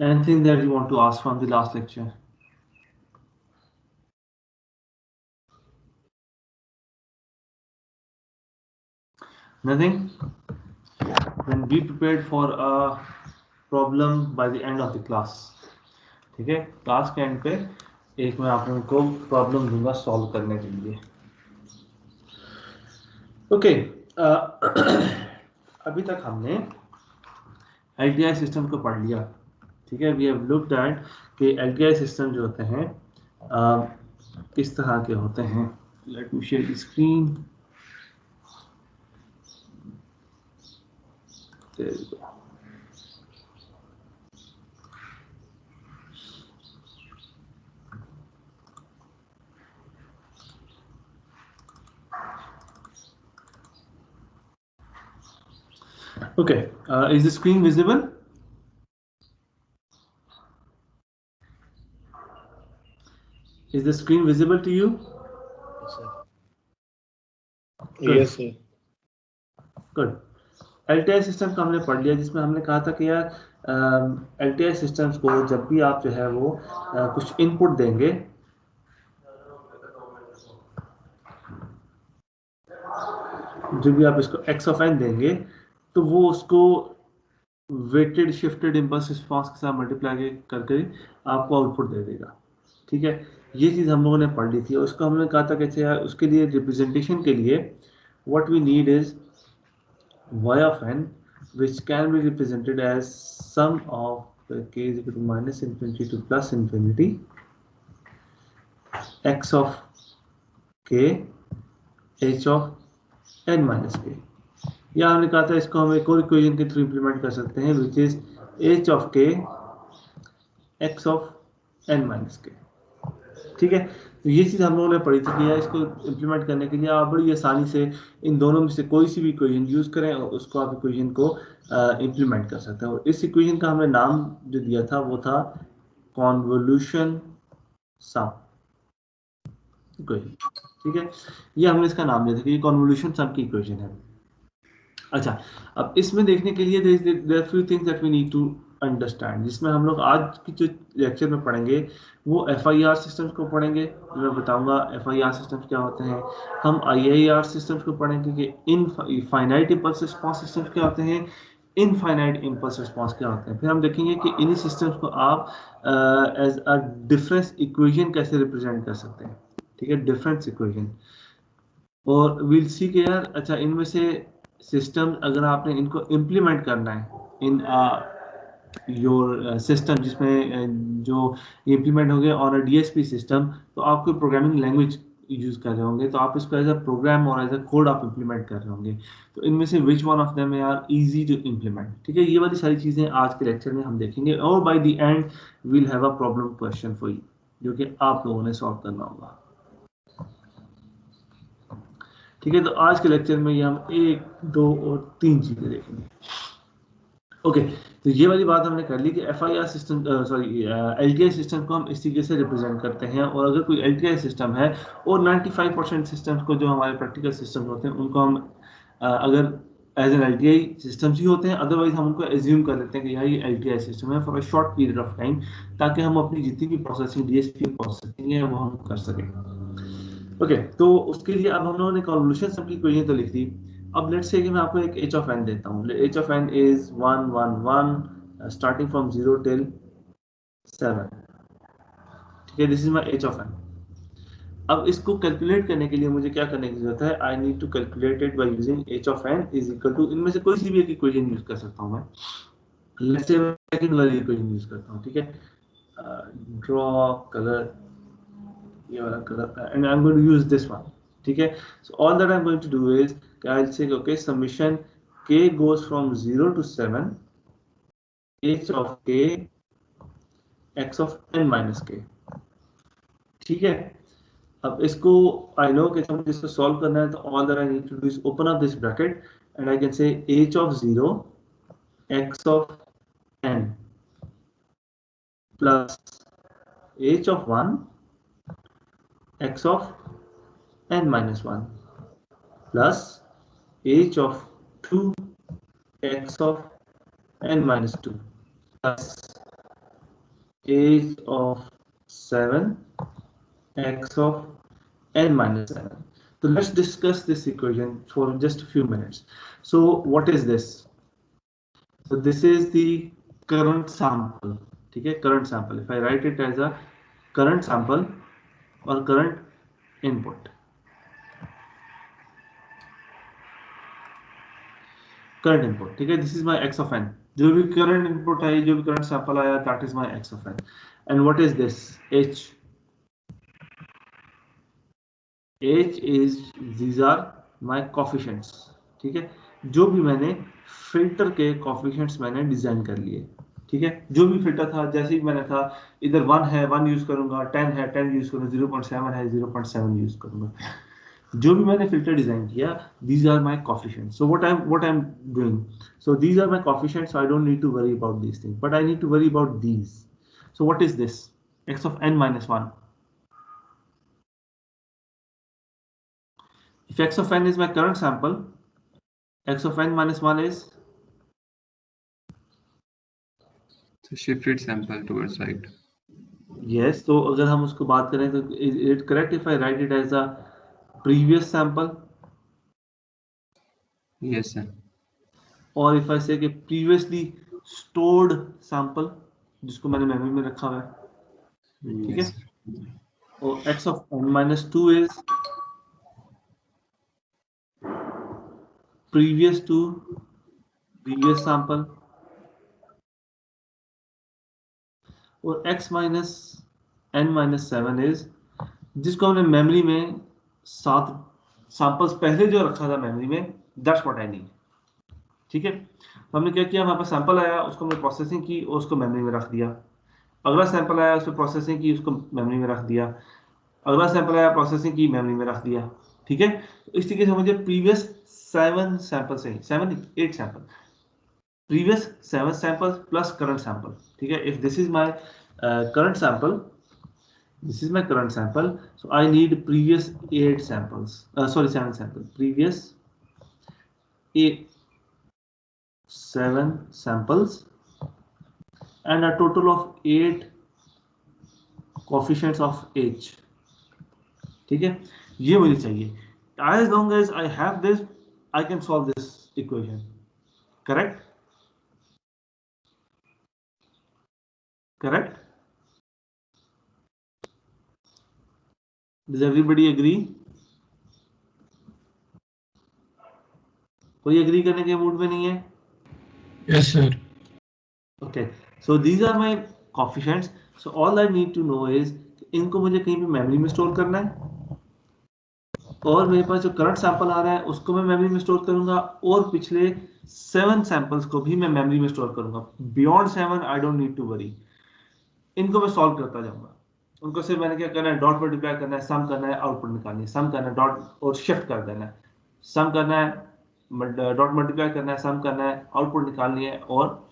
Anything that you want to ask from the last lecture? Nothing? Then be prepared for a problem by the end of the class. ठीक है, class के and पे एक मैं आप लोगों को प्रॉब्लम दूंगा सॉल्व करने के लिए. ओके, अभी तक हमने LTI सिस्टम को पढ़ लिया. ठीक है, वी हैव लुक्ड एट कि LTI सिस्टम जो होते हैं किस तरह के होते हैं. Let me share the screen. There you go. Okay, is the screen visible? Is the screen visible to you? Yes sir. Good. LTI system का हमने पढ़ लिया, जिसमें हमने कहा था कि यार LTI सिस्टम्स को जब भी आप जो है वो कुछ इनपुट देंगे, जब भी आप इसको x ऑफ n देंगे तो वो उसको वेटेड शिफ्टेड इम्पल्स रिस्पांस के साथ मल्टीप्लाई करके आपको आउटपुट दे देगा. ठीक है, ये चीज़ हम लोगों ने पढ़ ली थी. और उसको हमने कहा था कि यार उसके लिए रिप्रेजेंटेशन के लिए what we need is y of n which can be represented as sum of k is equal to minus infinity to plus infinity x of k h of n minus k. या हमने कहा था इसको हम एक और equation के through implement कर सकते हैं which is h of k x of n minus k. ठीक है, तो ये चीज़ हम लोगों ने पढ़ी थी कि यार इसको इम्प्लीमेंट करने के लिए आप बड़ी आसानी से इन दोनों में से कोई सी भी इक्वेशन यूज़ करें और उसको आप इक्वेशन को इम्प्लीमेंट कर सकते हैं. और इस इक्वेशन का हमने नाम जो दिया था वो था कॉन्वोल्यूशन सम इक्वेशन. ठीक है, ये हमने इसका नाम दिया था कि ये कॉन्वोल्यूशन सम की इक्वेशन है. अच्छा, अब इसमें देखने के लिए there few things that we need to understand, जिसमें हम लोग आज की जो लेक्चर में पढ़ेंगे वो FIR सिस्टम्स को पढ़ेंगे. मैं बताऊंगा FIR सिस्टम्स क्या होते हैं. हम IIR सिस्टम्स को पढ़ेंगे कि इनफाइनाइट इम्पल्स रिस्पांस सिस्टम्स क्या होते हैं, इनफाइनाइट इम्पल्स रिस्पांस क्या होते हैं. फिर हम देखेंगे कि इन्हीं सिस्टम्स को आप एज अ डिफरेंस इक्वेशन कैसे रिप्रेजेंट कर सकते हैं. ठीक है, डिफरेंस इक्वेशन. और विल सी के यार अच्छा इनमें से सिस्टम अगर आपने इनको इम्प्लीमेंट करना है इन योर सिस्टम, जिसमें जो इम्प्लीमेंट हो गया ऑन अ DSP सिस्टम, तो आप कोई प्रोग्रामिंग लैंग्वेज यूज कर रहे होंगे, तो आप इसको एज अ प्रोग्राम और एज अ कोड आप इम्प्लीमेंट कर रहे होंगे. तो इनमें से which one of them are easy to implement. ठीक है, ये वाली सारी चीजें आज के लेक्चर में हम देखेंगे. और by the end will have a problem question for you, जो कि आप लोगों ने सॉल्व करना होगा. ठीक है, तो आज के लेक्चर में ये हम 1, 2 और 3 चीजें देखेंगे. ओके, तो ये वाली बात हमने कर ली कि FIR सिस्टम LTI सिस्टम को हम इस तरीके से रिप्रेजेंट करते हैं. और अगर कोई LTI सिस्टम है और 95% सिस्टम्स को जो हमारे प्रैक्टिकल सिस्टम होते हैं उनको हम अगर एज एन LTI सिस्टम्स ही होते हैं, अदरवाइज हम उनको एज्यूम कर लेते हैं कि यार ये LTI सिस्टम है for a short period of time, ताकि हम अपनी जितनी भी प्रोसेसिंग DSP प्रोसेसिंग है वो हम कर सकें. ओके, तो उसके लिए अब हम लोगों ने कॉन्वोल्यूशन सम की इक्वेशन तो लिख दी. अब लेट्स से कि मैं आपको एक h of n देता हूँ. h of n is 1 1 1 starting from 0 till 7. ठीक है, this is my h of n. अब इसको कैलकुलेट करने के लिए मुझे क्या करने की जरूरत है, I need to calculate it by using h of n is equal to, इनमें से कोई सी भी एक इक्वेशन यूज कर सकता हूँ मैं. लेट्स से मैं सेकंड वाली इक्वेशन यूज करता हूँ. ठीक है, ड्रॉ कलर, ये वाला colour, and I am going to use this one. ठीक है, so all that I'm going to do is I'll say okay, summation k goes from 0 to 7 h of k x of n minus k. ठीक है, अब इसको I know कि मुझे इसको solve करना है, तो all that I need to do is open up this bracket and I can say h of 0 x of n plus h of 1 x of n minus 1 plus h of 2 x of n minus 2 plus age of 7, x of n minus 7. So let's discuss this equation for just a few minutes. So what is this? So this is the current sample. Okay, current sample. If I write it as a current sample or current input. Current input. ठीक है, this is my x of n. जो भी current input है, जो भी current sample आया, that is my x of n. And what is this? H. H is these are my coefficients. ठीक है, जो भी मैंने फिल्टर के coefficients मैंने डिजाइन कर लिए. ठीक है, जो भी फिल्टर था, जैसे ही मैंने था, इधर 1 है 1 यूज करूंगा, 10 है 10 यूज करूंगा, 0.7 है 0.7 यूज करूंगा. जो भी मैंने filter डिजाइन किया, these are my coefficients. So what I'm doing, so these are my coefficients, so I don't need to worry about these things, but I need to worry about these. So what is this? X of n minus 1. If x of n is my current sample, x of n minus 1 is So shifted sample towards right. yes. तो अगर हम उसको बात करें तो is it correct if I write it as a previous sample? Yes, sir. Or if I say कि previously stored sample, जिसको मैंने मेमोरी में रखा हुआ है, ठीक है? Yes, sir. और x of n minus 2 is previous to previous sample, और x minus n minus 7 is जिसको हमने मेमोरी में 7 सैंपल्स पहले जो रखा था मेमोरी में, दैट्स व्हाट आई नीड. ठीक है, तो हमने क्या किया, हमारे पास सैंपल आया, उसको हमने प्रोसेसिंग की और उसको मेमोरी में रख दिया. अगला सैंपल आया, उसको प्रोसेसिंग की, उसको मेमोरी में रख दिया. अगला सैंपल आया, प्रोसेसिंग की, मेमोरी में रख दिया. ठीक है, तो इस तरीके से मुझे प्रीवियस 7 सैंपल से 8 sample, previous 7 samples plus current sample. ठीक है, if this is my current sample, this is my current sample, so I need previous 8 samples, sorry 7 samples, previous 7 samples and a total of 8 coefficients of h. ठीक है, ये मुझे चाहिए. As long as I have this, I can solve this equation. Correct? Correct? Does everybody agree? कोई agree करने के mood में नहीं है? Yes, sir. Okay, so these are my coefficients. So all I need to know is इनको मुझे कहीं पे मेमोरी में स्टोर करना है, और मेरे पास जो करंट सैंपल आ रहा है उसको मैं मेमोरी में स्टोर करूंगा, और पिछले 7 सैंपल्स को भी मैं मेमोरी में स्टोर करूंगा. Beyond 7 I don't need to worry. इनको मैं सॉल्व करता जाऊंगा. उनको सिर्फ मैंने क्या करना है, डॉट मल्टीप्लाई करना है, सम करना है, आउटपुट निकालनी है, सम करना है, डॉट और शिफ्ट कर देना है, सम करना है, डॉट मल्टीप्लाई करना है, सम करना है, आउटपुट निकालनी है और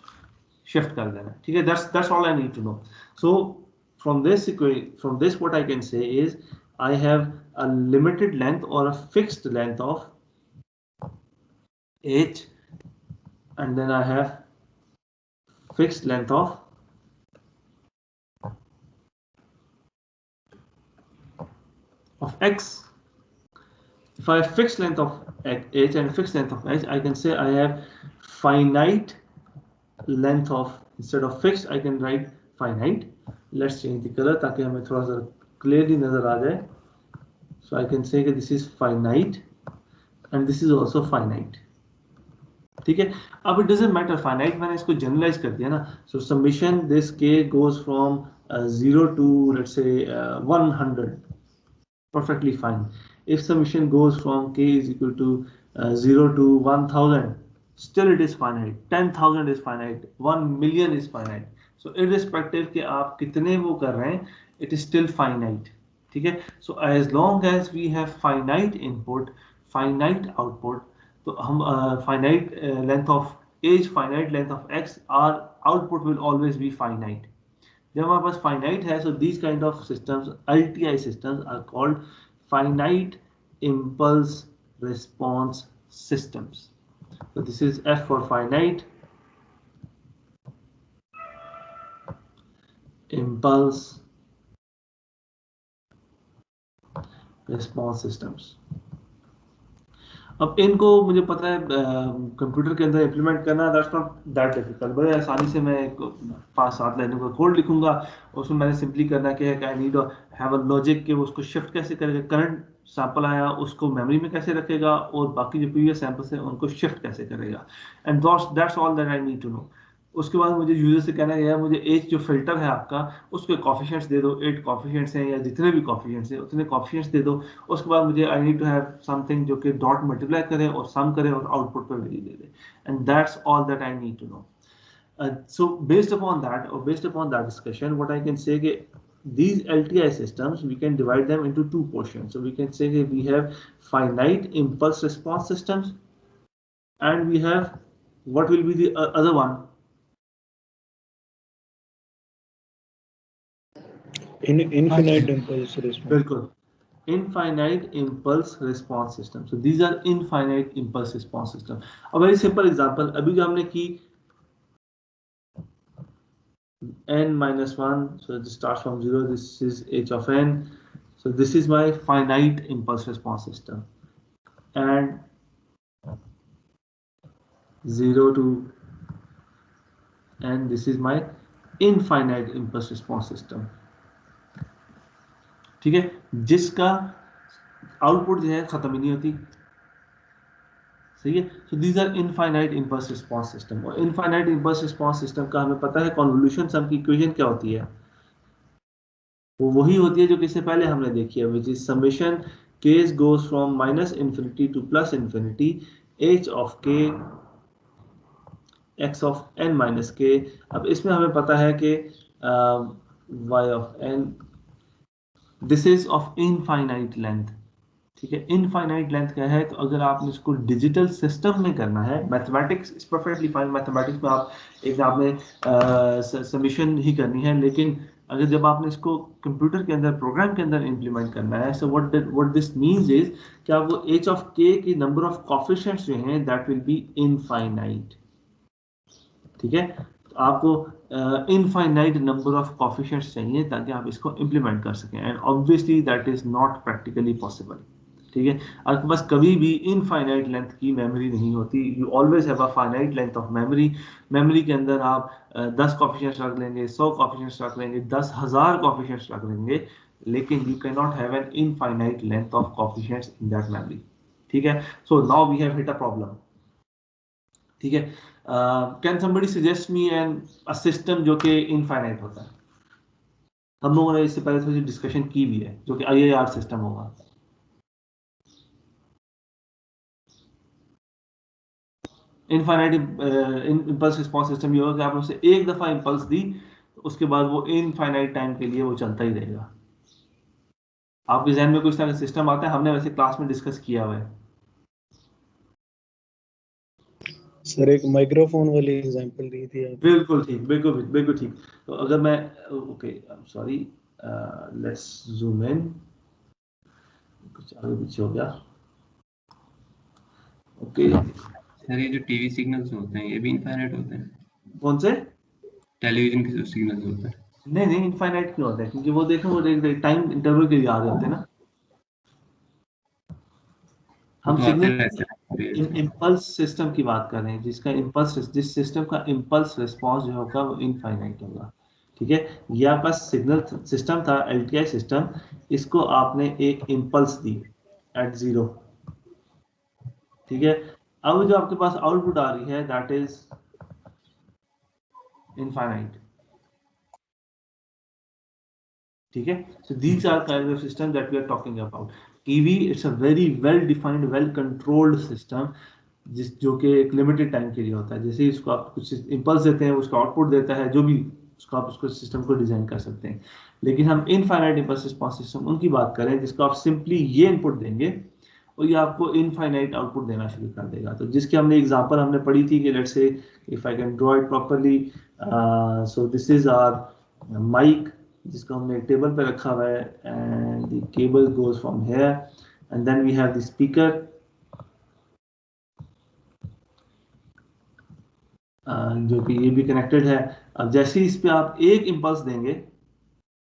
शिफ्ट कर देना. ठीक है, that's all I need to know. So from this equation, from this what I can say is I have a limited length or a fixed length of h, and then I have fixed length of x. If I have fixed length of h and fixed length of h, I can say I have finite length of, instead of fixed I can write finite. Let's change the color ताकि हमें थोड़ा सा clearly नजर आ जाए. So I can say that this is finite and this is also finite. ठीक है, अब it doesn't matter, finite मैंने इसको generalize कर दिया ना. So summation this k goes from 0 to let's say 100, perfectly fine. If summation goes from k is equal to 0 to 1000, still it is finite. 10,000 is finite, 1 million is finite. So irrespective कि आप कितने वो कर रहे हैं, it is still finite. ठीक है, so as long as we have finite input, finite output, तो हम finite length of age, finite length of x, our output will always be finite. जब हमारे पास finite है, so these kind of systems, LTI systems, are called finite impulse response systems. So this is F for finite. impulse response systems। अब इनको मुझे पता है computer के अंदर इंप्लीमेंट करना, दैट्स नॉट दैट डिफिकल्ट। बड़े आसानी से मैं एक 5-7 लाइनों का कोड लिखूंगा, उसमें मैंने सिंपली करना क्या है कि I need have a logic कि उसको शिफ्ट कैसे करेगा, करंट सैंपल आया उसको मेमोरी में कैसे रखेगा और बाकी जो प्रीवियस सैंपल्स हैं उनको शिफ्ट कैसे करेगा, and that's all that I need to know. उसके बाद मुझे यूजर से कहना है मुझे एज जो फिल्टर है आपका उसके कॉफिशिएंट्स दे दो, 8 कॉफिशिएंट्स हैं या जितने भी कॉफिशिएंट्स हैं उतने कॉफिशिएंट्स दे दो। उसके बाद मुझे I need to have something जो कि डॉट मल्टीप्लाई करे और सम करे और आउटपुट पे वैल्यू दे दे, and that's all that I need to know. So based upon that discussion, what I can say that these LTI systems we can divide them into two portions. So we can say that we have finite impulse response systems, and we have what will be the other one? Infinite impulse response. Bilkul. Infinite impulse response system. So these are infinite impulse response system. A very simple example. अभी जो हमने की n-1, so this starts from 0. This is h of n. So this is my finite impulse response system, and 0 to n, this is my infinite impulse response system. ठीक है, जिसका output जो है खत्म ही नहीं होती। सही है। So these are infinite impulse response system, और इनफाइनाइट इंपल्स रिस्पांस सिस्टम का हमें पता है कन्वोल्यूशन सम की इक्वेशन क्या होती है, वो वही होती है जो कि इससे पहले हमने देखी है, which is summation case goes from minus infinity to plus infinity H of K X of N minus K. अब इसमें हमें पता है कि Y of N this is of infinite length. ठीक है, इनफाइनाइट लेंथ क्या है, तो अगर आपने इसको डिजिटल सिस्टम में करना है, mathematics is perfectly fine, mathematics में आप एक आपने समीशन ही करनी है, लेकिन अगर जब आपने इसको कंप्यूटर के अंदर प्रोग्राम के अंदर इंप्लीमेंट करना है, so what this means is कि आप वो एच ऑफ के की नंबर ऑफ कोफिशिएंट्स जो हैं दैट विल बी इनफाइनाइट। ठीक है, तो आपको इनफाइनाइट नंबर ऑफ कोफिशिएंट्स चाहिए ताकि आप इसको इंप्लीमेंट कर सकें, and obviously that is not practically possible. ठीक है, आपके पास कभी भी इनफाइनाइट लेंथ की मेमोरी नहीं होती, you always have a finite length of memory. Memory के अंदर आप 10 कोफिशिएंट्स रख लेंगे, 100 कोफिशिएंट्स रख लेंगे, 10,000 कोफिशिएंट्स रख लेंगे, लेकिन you can not have an infinite length of coefficients in that memory. ठीक है, so now we have hit a problem. ठीक है, can somebody suggest me an a system जो कि इनफाइनाइट होता है। हम लोगों ने इससे पहले थोड़ी डिस्कशन की भी है, जो कि IIR सिस्टम होगा। इनफाइनाइट इंपल्स रिस्पांस सिस्टम ये होगा कि आपने उसे एक दफा इंपल्स दी तो उसके बाद वो इनफाइनाइट टाइम के लिए वो चलता ही रहेगा। आपके जहन में कुछ तरह का सिस्टम आता है, हमने वैसे क्लास में डिस्कस किया हुआ है। सर एक माइक्रोफोन वाली एग्जांपल दी थी आपने। बिल्कुल ठीक, बिल्कुल ठीक। तो अगर मैं okay I am sorry, let's zoom in, कुछ आगे पीछे हो गया। ओके सर ये जो टीवी सिग्नल्स होते हैं ये भी इनफाइनाइट होते हैं? कौन से? टेलीविजन के जो सिग्नल्स होते हैं? नहीं इनफाइनाइट क्यों होता है, क्योंकि वो देखो वो टाइम इंटरवल के लिए आ जाते हैं ना। हम तो आते सिग्नल रहते हैं। इंपल्स सिस्टम की बात कर रहे हैं, जिसका इंपल्स, जिस सिस्टम का इंपल्स रिस्पांस जो होगा वो इनफाइनाइट होगा। ठीक है, ये आपका सिग्नल सिस्टम था LTI सिस्टम, इसको आपने एक इंपल्स दी एट 0। ठीक है, अब जो आपके पास आउटपुट आ रही है दैट इज इनफाइनाइट। ठीक है, so these are kind of system that we are talking about. TV it's a very well defined, well controlled system, जो कि एक लिमिटेड टाइम के लिए होता है। जैसे इसको आप कुछ इंपल्स देते हैं, उसका आउटपुट देता है, जो भी उसको आप उसको सिस्टम को डिजाइन कर सकते हैं। लेकिन हम इनफाइनाइट इंपल्स रिस्पांस सिस्टम उनकी बात करें जिसको आप सिंपली ये इनपुट देंगे और ये आपको इनफाइनाइट आउटपुट देना शुरू कर देगा। तो जिसकी हमने एग्जांपल हमने पढ़ी थी कि let's say if I can draw it properly, so this is our mic जिसको हमने एक टेबल पे रखा हुआ है, and the cable goes from here and then we have the speaker जो कि ये भी कनेक्टेड है। अब जैसे इस पे आप एक इंपल्स देंगे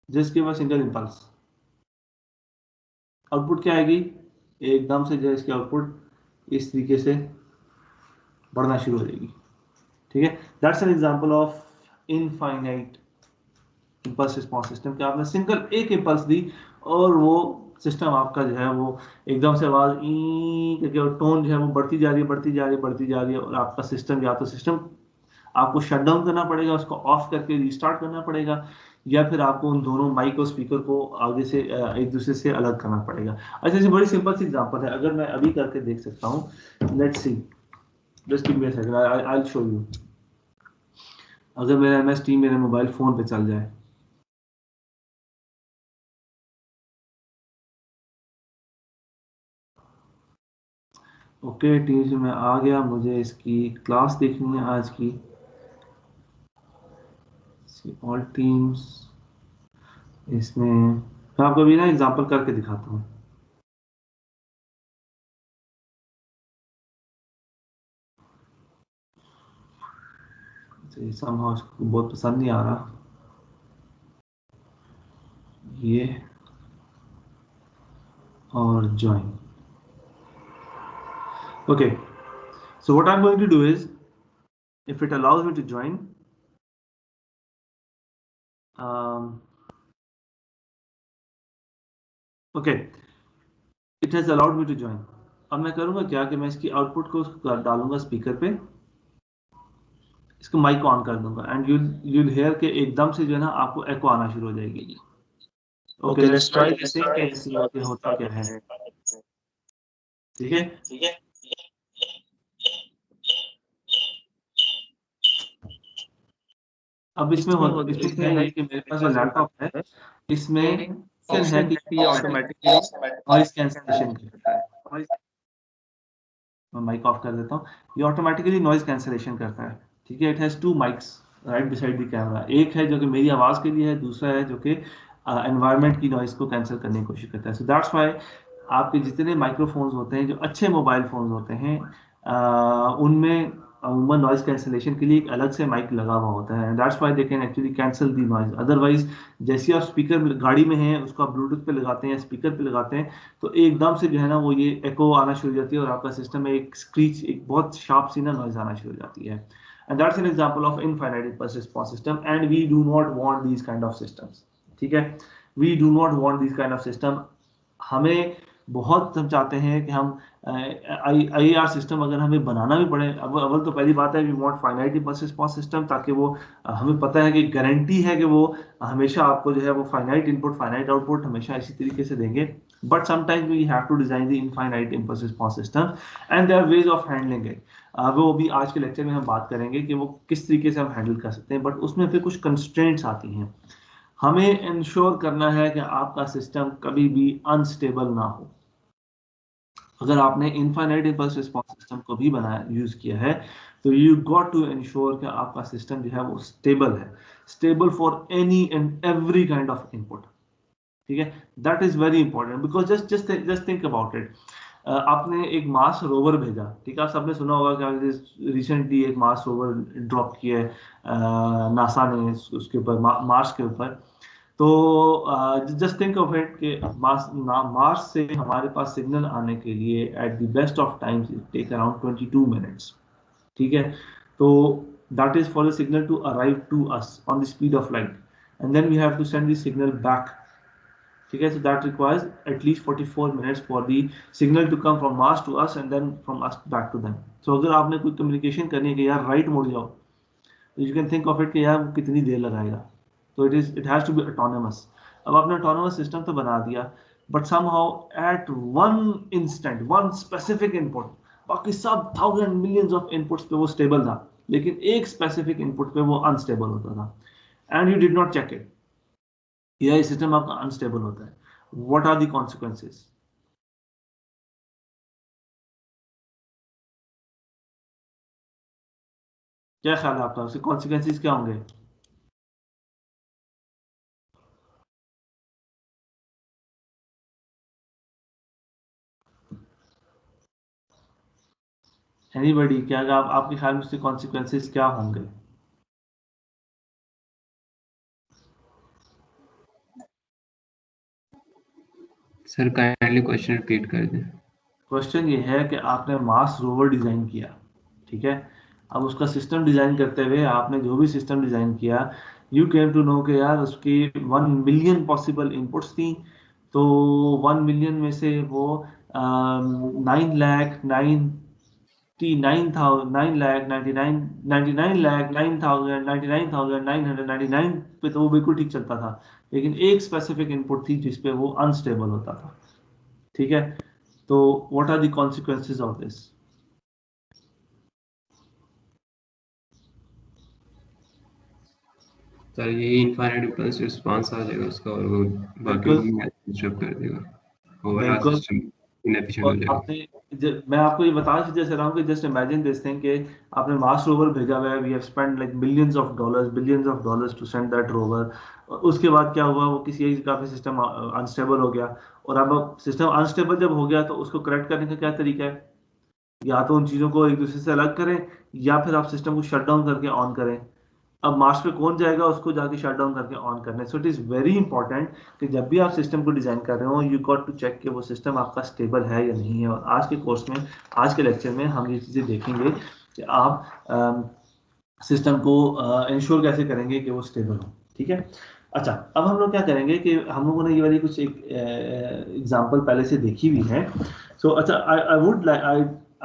just give a single impulse, output क्या आएगी, एकदम से जो है इसकी आउटपुट इस तरीके से बढ़ना शुरू हो जाएगी। ठीक है, that's an example of infinite impulse response system कि आपने सिंगल एक इम्पल्स दी और वो सिस्टम आपका जो है वो एकदम से आवाज ई करके टोन जो है वो बढ़ती जा रही है, बढ़ती जा रही है, बढ़ती जा रही है, और आपका सिस्टम या तो सिस्टम आपको शट डाउन करना पड़ेगा, उसको ऑफ करके रिस्टार्ट करना पड़ेगा, या फिर आपको उन दोनों माइक और स्पीकर को आगे से एक दूसरे से अलग करना पड़ेगा। अच्छा, ये बड़ी सिंपल सी एग्जांपल है, अगर मैं अभी करके देख सकता हूँ, let's see, just give me a second, I will show you. अगर मेरा एमएस टीम मेरे मोबाइल फोन पे चल जाए, ओके टीम से मैं आ गया, मुझे इसकी क्लास देखनी है आज की, ऑल टीम्स, इसमें मैं आपको अभी ना एग्जांपल करके दिखाता हूँ। somehow इसको बहुत पसंद नहीं आ रहा ये, और join. Okay, so what I'm going to do is, if it allows me to join, okay, it has allowed me to join। अब मैं करूंगा क्या कि मैं इसकी आउटपुट को डालूंगा स्पीकर पे, इसको माइक ऑन कर दूंगा, एंड you'll hear के एकदम से जो है ना आपको एको आना शुरू हो जाएगी। Okay, let's try this thing, कैसे होता क्या है। ठीक है, अब इसमें क्या है कि मेरे पास जो लैपटॉप है इसमें ऑप्शन है कि ऑटोमेटिकली नॉइज कैंसलेशन करता है। मैं माइक ऑफ कर देता हूँ, ये ऑटोमेटिकली नॉइज कैंसलेशन करता है। ठीक है, it has two mics right beside the camera, एक है जो कि मेरी आवाज़ के लिए है, दूसरा है जो कि एनवायरनमेंट की नॉइज को कैंसिल करने की कोशिश करता है। सो दैट्स व्हाई आपके जितने माइक्रोफोन्स होते हैं, जो अच्छे मोबाइल फोन्स होते हैं, उनमें अमूमन नॉइज कैंसलेशन के लिए एक अलग से माइक लगा हुआ होता है, that's why they can actually cancel the noise. Otherwise जैसे आप स्पीकर गाड़ी में हैं, उसको आप ब्लूटूथ पे लगाते हैं या स्पीकर पे लगाते हैं, तो एकदम से जो है ना वो ये एको आना शुरू हो जाती है, और आपका सिस्टम में एक स्क्रीच, एक बहुत शार्प सी ना नॉइज आना शुरू हो जाती है। And that's an example of infinite impulse response system, and we do not want these kind of systems. ठीक है, we do not want these kind of system. हमें बहुत, हम चाहते हैं कि हम आई आर सिस्टम अगर हमें बनाना भी पड़े, अब अव्वल तो पहली बात है we want finite impulse response system, ताकि वो हमें पता है कि गारंटी है कि वो हमेशा आपको जो है वो फाइनाइट इनपुट फाइनाइट आउटपुट हमेशा इसी तरीके से देंगे। But sometimes we have to design the infinite impulse response system, and there are ways of handling it. वो भी आज के लेक्चर में हम बात करेंगे कि वो किस तरीके से हम हैंडल कर सकते हैं, बट उसमें फिर कुछ कंस्ट्रेंट्स आती हैं। हमें इंश्योर करना है कि आपका सिस्टम कभी भी अनस्टेबल ना हो। अगर आपने इनफाइनाइट इम्पल्स रिस्पॉन्स सिस्टम को भी बनाया, यूज किया है, तो यू गॉट टू इंश्योर कि आपका सिस्टम जो है वो स्टेबल है, stable for any and every kind of input. ठीक है, that is very important, because just think about it. आपने एक मार्स रोवर भेजा, ठीक है, आप सबने सुना होगा कि रिसेंटली एक मार्स रोवर ड्रॉप किया है नासा ने उसके ऊपर, मार्स के ऊपर। तो जस्ट थिंक ऑफ इट कि मार्स से हमारे पास सिग्नल आने के लिए at the best of times it take around 22 minutes. ठीक है, तो that is for the signal to arrive to us on the speed of light, and then we have to send the signal back. ठीक है, so that requires at least 44 minutes for the signal to come from Mars to us and then from us back to them। so अगर आपने कोई communication करनी है कि यार right मुड़ जाओ, तो you can think of it कि यार वो कितनी देर लगाएगा। तो it has to be autonomous. अब आपने ऑटोनोमस सिस्टम तो बना दिया, but somehow at one instant one specific input, बाकी सब थाउजेंड मिलियंस ऑफ इनपुट्स पे वो स्टेबल था, लेकिन एक स्पेसिफिक इनपुट पे वो अनस्टेबल होता था, and you did not check it, यह सिस्टम आपका अनस्टेबल होता है। What are the consequences? क्या ख्याल है आपका, उसके कॉन्सिक्वेंसेस क्या होंगे? एनीबॉडी, क्या आपके ख्याल में उसके कॉन्सिक्वेंसेस क्या होंगे? सर काइंडली क्वेश्चन रिपीट कर दें। क्वेश्चन ये है कि आपने मार्स रोवर डिजाइन किया, ठीक है। अब उसका सिस्टम डिजाइन करते हुए आपने जो भी सिस्टम डिजाइन किया, यू केम टू नो कि यार उसकी 1 मिलियन पॉसिबल इनपुट्स थी। तो 1 मिलियन में से वो 9,99,999,999,999 पे तो वो बिल्कुल ठीक चलता था, लेकिन एक स्पेसिफिक इनपुट थी जिसपे वो अनस्टेबल होता था, ठीक है। तो what are the consequences of this? Sir यही इनफाइनाइट इम्पल्स रिस्पांस आ जाएगा उसका, और वो बाकी बिल्कुल डिस्टर्ब कर देगा, ओवरऑल बिल्कुल। सिस्टम इनएफिशिएंट हो और जाएगा। आपने मैं आपको ये बताना जैसे रहा हूँ कि जस्ट इमेजिन दिस थिंग कि आपने मार्स रोवर भेजा हुआ है, we have spend like billions of dollars to send that rover. उसके बाद क्या हुआ, वो किसी एक जगह पे सिस्टम अनस्टेबल हो गया, और अब सिस्टम अनस्टेबल जब हो गया तो उसको करेक्ट करने का क्या तरीका है? या तो उन चीज़ों को एक दूसरे से अलग करें, या फिर आप सिस्टम को शट डाउन करके ऑन करें। अब मार्स पे कौन जाएगा उसको जाके शट डाउन करके ऑन करने? So it is very important कि जब भी आप सिस्टम को डिज़ाइन कर रहे हो, यू गॉट टू चेक कि वो सिस्टम आपका स्टेबल है या नहीं है। और आज के कोर्स में, आज के लेक्चर में हम ये चीज़ें देखेंगे कि आप सिस्टम को इंश्योर कैसे करेंगे कि वो स्टेबल हो, ठीक है। अच्छा, अब हम लोग क्या करेंगे कि हम लोगों ने ये वाली कुछ एक एग्जांपल पहले से देखी हुई है। सो अच्छा, आई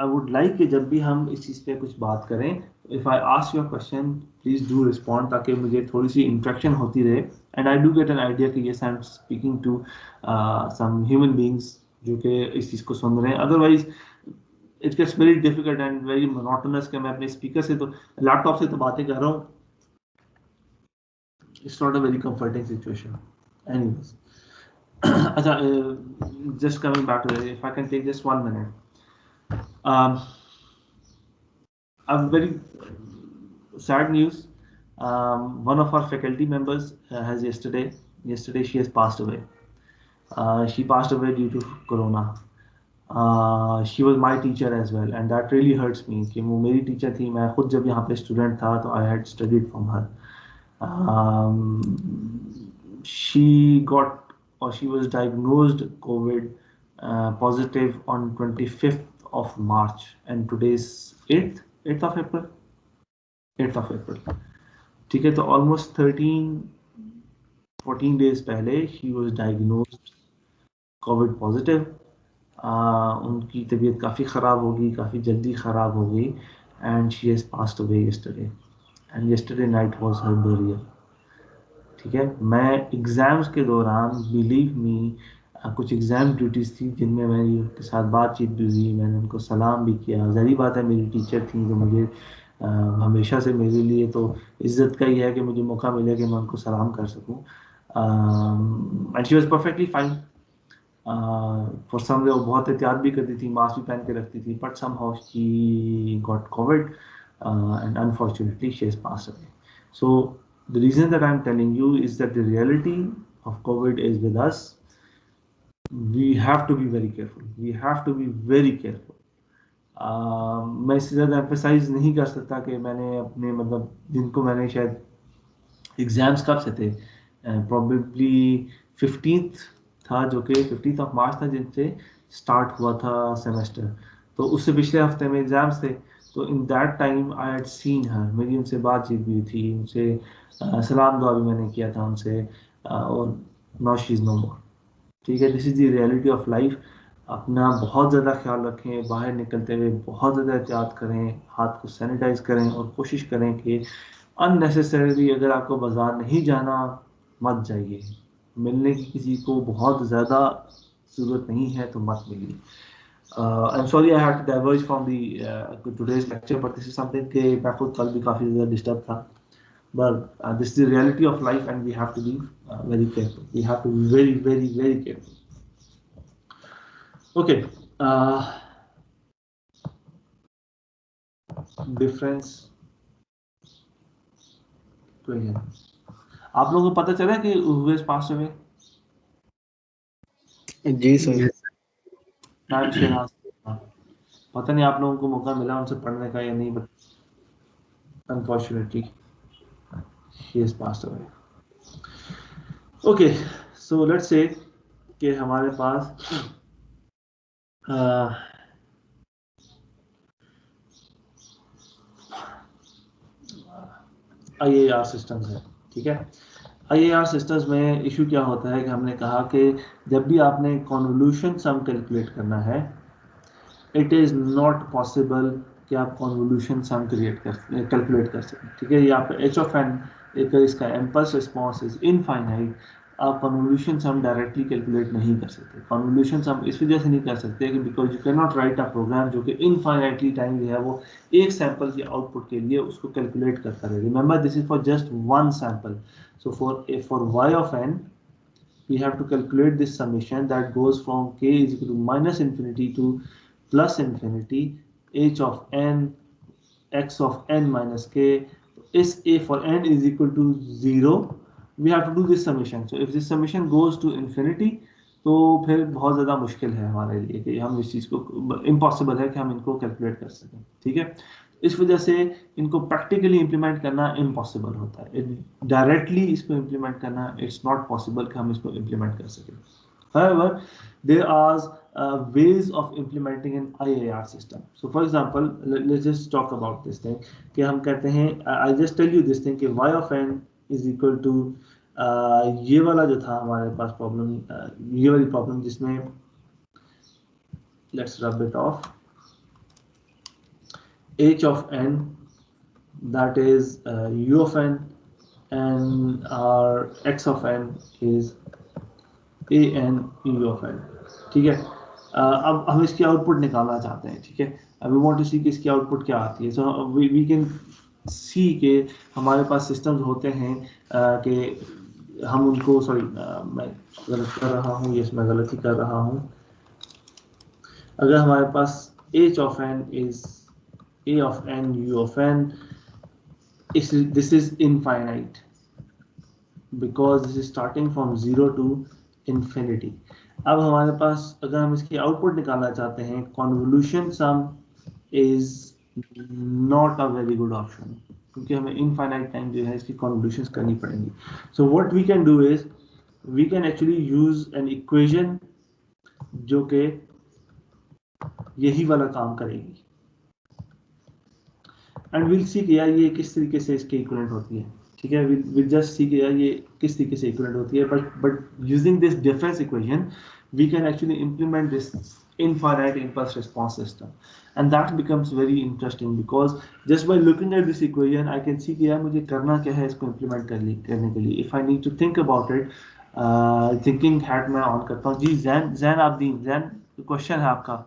वुड लाइक कि जब भी हम इस चीज़ पे कुछ बात करें, if I ask your question please do respond, ताकि मुझे थोड़ी सी इंटरेक्शन होती रहे, and I do get an idea कि yes I am speaking to some human beings जो कि इस चीज़ को सुन रहे हैं। Otherwise it gets very difficult and very monotonous कि मैं अपने स्पीकर से तो, लैपटॉप से तो बातें कर रहा हूँ। It's not a very comforting situation. Anyways, अच्छा, just coming back to it, if I can take just 1 minute. A very sad news. One of our faculty members has yesterday she has passed away. She passed away due to corona. She was my teacher as well, and that really hurts me कि वो मेरी teacher थी। मैं खुद जब यहाँ पे student था तो I had studied from her. She got, or she was diagnosed COVID positive on 25th of March, and today's 8th of April. 8th of April, ठीक है। तो almost 14 days पहले she was diagnosed COVID positive. उनकी तबीयत काफ़ी ख़राब होगी, काफ़ी जल्दी ख़राब हो गई, and she has passed away yesterday, and yesterday night was her burial, ठीक है। मैं एग्ज़ाम्स के दौरान, बिलीव मी, कुछ एग्ज़ाम ड्यूटीज़ थी जिनमें मेरी उनके साथ बातचीत भी हुई, मैंने उनको सलाम भी किया। ज़ाहिर बात है मेरी टीचर थी तो मुझे हमेशा से मेरे लिए तो इज़्ज़त का ही है कि मुझे मौका मिले कि मैं उनको सलाम कर सकूं। And she was perfectly fine. For some वो बहुत एहतियात भी करती थी, मास्क भी पहन के रखती थी, but somehow she got Covid and unfortunately she has passed away. So the reason that I'm telling you is that the reality of COVID is with us. We have to be very careful. We have to be very careful. मैं इससे ज़्यादा emphasise नहीं कर सकता कि मैंने अपने, मतलब जिनको मैंने शायद एग्ज़ाम्स कब से थे, प्रॉबेबली 15th था, जो कि 15th ऑफ मार्च था जिनसे स्टार्ट हुआ था सेमेस्टर। तो उससे पिछले हफ्ते में एग्ज़ाम्स थे, तो in that time I had seen हर, मेरी उनसे बातचीत भी थी, उनसे सलाम दुआ भी मैंने किया था उनसे, और नाउ शी इज़ नो मोर, ठीक है। This is the reality of life. अपना बहुत ज़्यादा ख्याल रखें, बाहर निकलते हुए बहुत ज़्यादा एहतियात करें, हाथ को सैनिटाइज करें, और कोशिश करें कि अननेसेसरीली अगर आपको बाज़ार नहीं जाना, मत जाइए। मिलने की किसी को बहुत ज़्यादा ज़रूरत नहीं है तो मत मिलिए। I'm sorry I had to diverge from the today's lecture, but this is something कि मैं खुद कल भी काफ़ी ज़्यादा डिस्टर्ब था। But this is the reality of life, and we have to be very careful. We have to be very, very, very careful. Okay. Difference. आप लोगों को पता चला कि who has passed away? जी सर। नाम शहनाज। पता नहीं आप लोगों को मौका मिला उनसे पढ़ने का या नहीं, but unfortunately she has passed away. Okay, so let's say कि हमारे पास IAR सिस्टम्स है, ठीक है। IAR सिस्टम्स में इशू क्या होता है कि हमने कहा कि जब भी आपने कॉन्वोल्यूशन सम कैलकुलेट करना है, इट इज़ नॉट पॉसिबल कि आप कॉन्वोल्यूशन सम कैलकुलेट कर सकें, ठीक है। यहाँ पे h(n) एक इसका इम्पल्स रिस्पॉन्स इज इनफाइनाइट, आप कन्वोल्यूशन सम डायरेक्टली कैलकुलेट नहीं कर सकते। कन्वोल्यूशन सम इस वजह से नहीं कर सकते कि because you can not write a program जो कि इनफाइनाइटली टाइम जो है वो एक सैंपल के आउटपुट के लिए उसको कैलकुलेट करता रहे। Remember this is for just one sample. So for y of n we have to calculate this summation that goes from k is equal to minus infinity to plus infinity h of n x of n minus k is a for n is equal to 0 we have to do this summation. So if this summation goes to infinity तो फिर बहुत ज़्यादा मुश्किल है हमारे लिए कि हम इस चीज़ को, इम्पॉसिबल है कि हम इनको कैलकुलेट कर सकें, ठीक है। इस वजह से इनको प्रैक्टिकली इंप्लीमेंट करना इम्पॉसिबल होता है। डायरेक्टली इसको इंप्लीमेंट करना इट्स नॉट पॉसिबल कि हम इसको इंप्लीमेंट कर सकें। However, there are ways of implementing an IAR system. So, for example, let's just talk about this thing. कि हम कहते हैं, I just tell you this thing कि y of n is equal to ये वाला जो था हमारे पास प्रॉब्लम, ये वाली प्रॉब्लम जिसमें let's rub it off, h of n that is u of n and our x of n is a n u of n, ठीक है। अब हम इसकी आउटपुट निकालना चाहते हैं, ठीक है। वी वांट टू सी कि इसकी आउटपुट क्या आती है। सो वी कैन सी के हमारे पास सिस्टम्स होते हैं कि हम उनको, सॉरी मैं गलत कर रहा हूँ, यस मैं गलती कर रहा हूँ। अगर हमारे पास h of n is a of n u of n, this is infinite because this is starting from 0 to infinity. अब हमारे पास अगर हम इसकी आउटपुट निकालना चाहते हैं, convolution some is not a very good option क्योंकि हमें इनफाइनाइट टाइम जो है इसकी कॉन्वोल्यूशंस करनी पड़ेंगी। So what we can do is we can actually use an equation जो कि यही वाला काम करेगी एंड विल सी कि यार ये किस तरीके से इसके इक्विवेलेंट होती है, ठीक है। विल जस्ट सी कि यार ये किस तरीके से इक्विवेलेंट होती है, but using this difference equation we can actually implement this infinite impulse response system and that becomes very interesting because just by looking at this equation I can see कि यार मुझे करना क्या है इसको implement करने के लिए। if I need to think about it, thinking hat मैं on करता हूँ। जी जैन आब्दीन, जैन क्वेश्चन है आपका।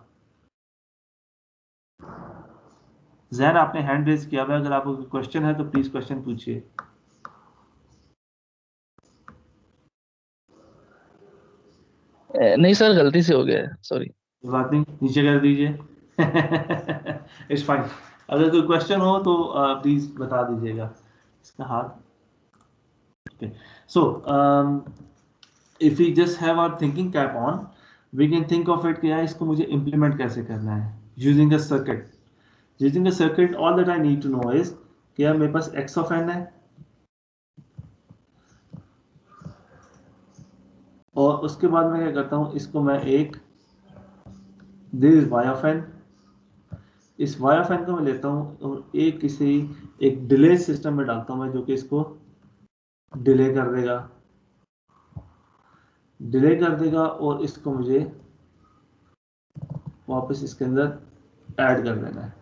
जैन आपने हैंड रेज किया हुआ है, अगर आपको क्वेश्चन है तो प्लीज क्वेश्चन पूछिए। नहीं सर, गलती से हो गया है, सॉरी। बात नहीं, नीचे कर दीजिए। It's fine. अगर कोई क्वेश्चन हो तो प्लीज बता दीजिएगा। इसका हाथ, okay. So if we just have our thinking cap on we can think of it कि यार इसको मुझे इंप्लीमेंट कैसे करना है using a circuit. Using a circuit all that I need to know is कि यार मेरे पास x ऑफ n है और उसके बाद मैं क्या करता हूँ, इसको मैं एक this is y of n, इस y ऑफ n को मैं लेता हूँ और एक डिले सिस्टम में डालता हूँ मैं जो कि इसको डिले कर देगा और इसको मुझे वापस इसके अंदर ऐड कर देना है,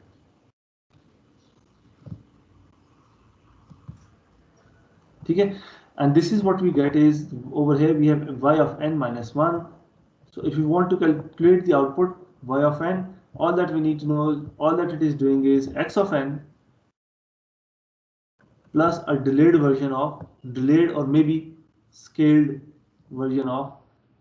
ठीक है। And this is what we get is over here we have y of n minus 1. So if you want to calculate the output y of n, all that we need to know, all that it is doing is x of n plus a delayed or maybe scaled version of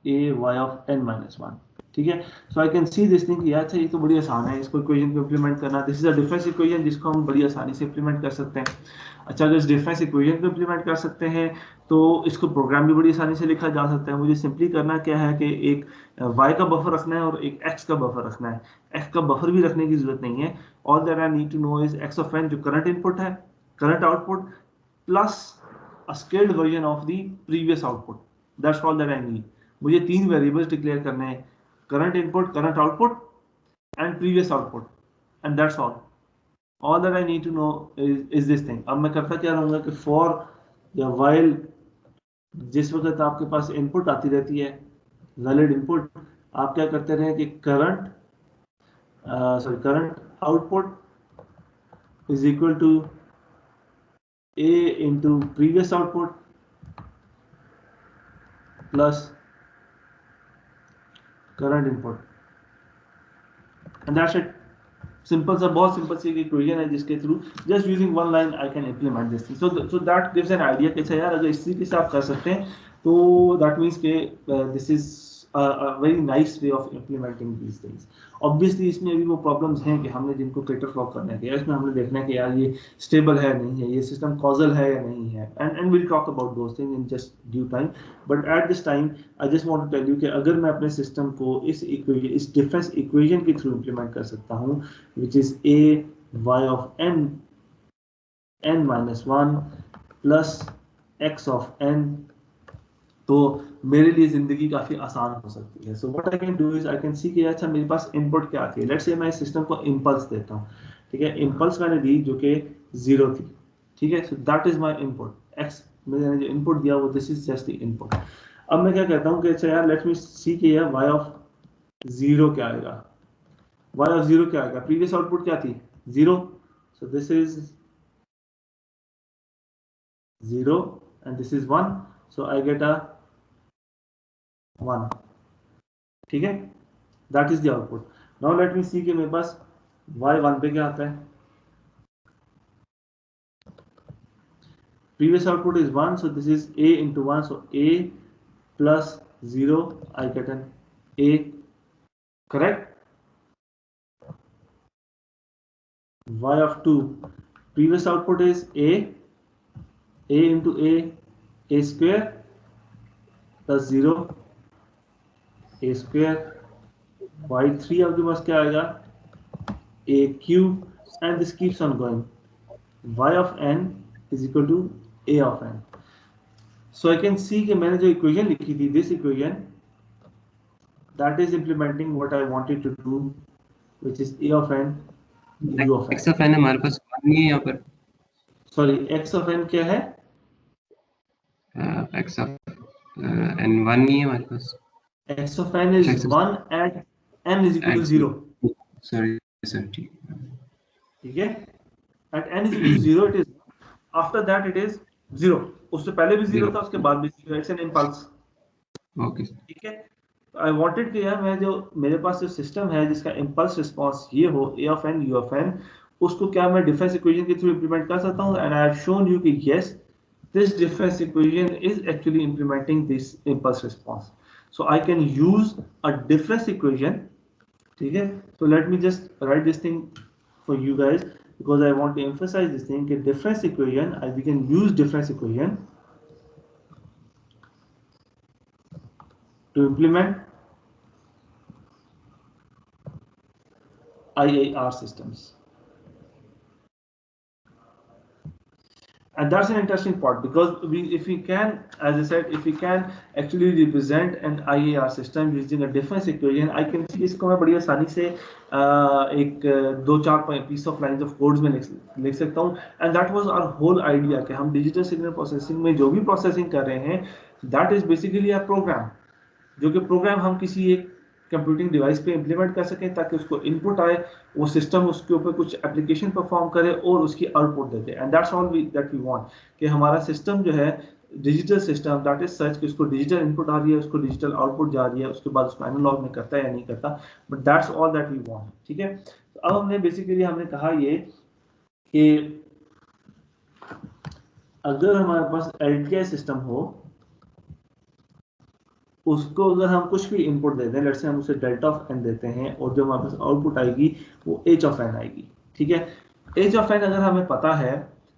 a y of n minus 1, ठीक है। So I can see this thing, यार ये तो बड़ी आसान है इसको equation को इंप्लीमेंट करना। This is a difference equation जिसको हम बड़ी आसानी से इंप्लीमेंट कर सकते हैं। अच्छा, अगर इस डिफरेंस इक्वेशन को इंप्लीमेंट कर सकते हैं तो इसको प्रोग्राम भी बड़ी आसानी से लिखा जा सकता है। मुझे सिंपली करना क्या है कि एक y का बफर रखना है और एक x का बफर रखना है। x का बफर भी रखने की जरूरत नहीं है। All that I need to know is x of n जो करंट इनपुट है, current output plus a scaled version of the previous output. That's all that I need. मुझे 3 वेरिएबल्स डिक्लेयर करने हैं, current input, current output and previous output, and that's all that I need to know is this thing. अब मैं करता क्या रहूंगा कि for या वाइल जिस वक्त आपके पास इनपुट आती रहती है वैलिड इनपुट, आप क्या करते रहे कि current output is equal to A into previous output plus current input, and that's it. Simple सा, बहुत सिंपल सी इक्वेशन है जिसके through just using one line I can implement this thing. So that gives an idea कि यार अगर इसी के साथ कर सकते हैं तो दैट मीन्स के this is very nice way of implementing these things. Obviously इसमें अभी वो प्रॉब्लम्स हैं कि हमने जिनको क्रिटर फ्लॉप करना है, इसमें हमने देखना है कि यार ये स्टेबल है नहीं है, ये सिस्टम कॉजल है या नहीं है, and will talk about those things in just due time. But at this time I just want to tell you कि अगर मैं अपने सिस्टम को इस डिफरेंस इक्वेशन के थ्रू इम्प्लीमेंट कर सकता हूँ, which is a y of n minus 1 plus x of n, तो मेरे लिए जिंदगी काफी आसान हो सकती है। So what I can do is I can सी कि अच्छा मेरे पास इनपुट क्या आती है। लेट्स से मैं इस सिस्टम को इंपल्स देता हूँ, ठीक है, इंपल्स मैंने दी जो कि 0 थी, ठीक है, so that is my input x, मैंने जो इनपुट दिया वो this is just the input. अब मैं क्या कहता हूँ कि अच्छा यार लेट मी सी कि यार y of 0 क्या आएगा, y of 0 क्या आएगा, प्रीवियस आउटपुट क्या थी 0, सो this is 0 and this is 1, so I get a 1, ठीक है, that is the output. Now let me see कि मेरे पास y1 पे क्या आता है, previous output is 1, so this is a into 1, so a plus 0 I get an a, correct. Y of 2, previous output is a into a square plus 0 a square, y3 आपके पास क्या आएगा a cube, and this keeps on going, y of n is equal to a of n. So I can see कि मैंने जो equation लिखी थी, this equation that is implementing what I wanted to do, which is a of n u of n. x of n हमारे पास 1 नहीं है यहाँ पर, सॉरी x of n क्या है, x of n 1 नहीं है हमारे पास, x of n is X of- 1 at n is equal to 0, sorry sir, ठीक ठीक है, at n is equal to 0 it is, after that it is 0, उससे पहले भी 0 था उसके बाद भी 0, it's an impulse, ओके। ठीक है। आई वांटेड कि यार मैं जो मेरे पास जो सिस्टम है जिसका इंपल्स रिस्पांस ये हो a of n u of n, उसको क्या मैं डिफरेंस इक्वेशन के थ्रू इंप्लीमेंट कर सकता हूँ, and I have shown you कि yes this difference equation is actually implementing this impulse response. So I can use a difference equation, ठीक है, so let me just write this thing for you guys because I want to emphasize this thing कि difference equation, we can use difference equation to implement IAR systems, and that's an interesting part because if we can, as I said, if we can actually represent an IAR system using a difference equation, I can see इसको मैं बड़ी आसानी से एक 2-4 piece of lines of codes में लिख सकता हूँ, and that was our whole idea कि हम digital signal processing में जो भी processing कर रहे हैं that is basically a program, जो कि प्रोग्राम हम किसी एक कंप्यूटिंग डिवाइस पे इंप्लीमेंट कर सकें ताकि उसको इनपुट आए, वो सिस्टम उसके ऊपर कुछ एप्लीकेशन परफॉर्म करे और उसकी आउटपुट दे दे, and that's all that we want कि हमारा सिस्टम जो है digital system that is such कि उसको डिजिटल इनपुट आ रही है, उसको डिजिटल आउटपुट जा रही है, उसके बाद उसको एनालॉग में करता है या नहीं करता, but that's all that we want, ठीक है। तो अब हमने बेसिकली हमने कहा ये कि अगर हमारे पास एलटीआई सिस्टम हो, उसको अगर हम कुछ भी इनपुट देते हैं, लेट्स से हम उसे डेल्टा ऑफ एन देते हैं और जो हमारे पास आउटपुट आएगी वो एच ऑफ एन आएगी, ठीक है। एच ऑफ एन अगर हमें पता है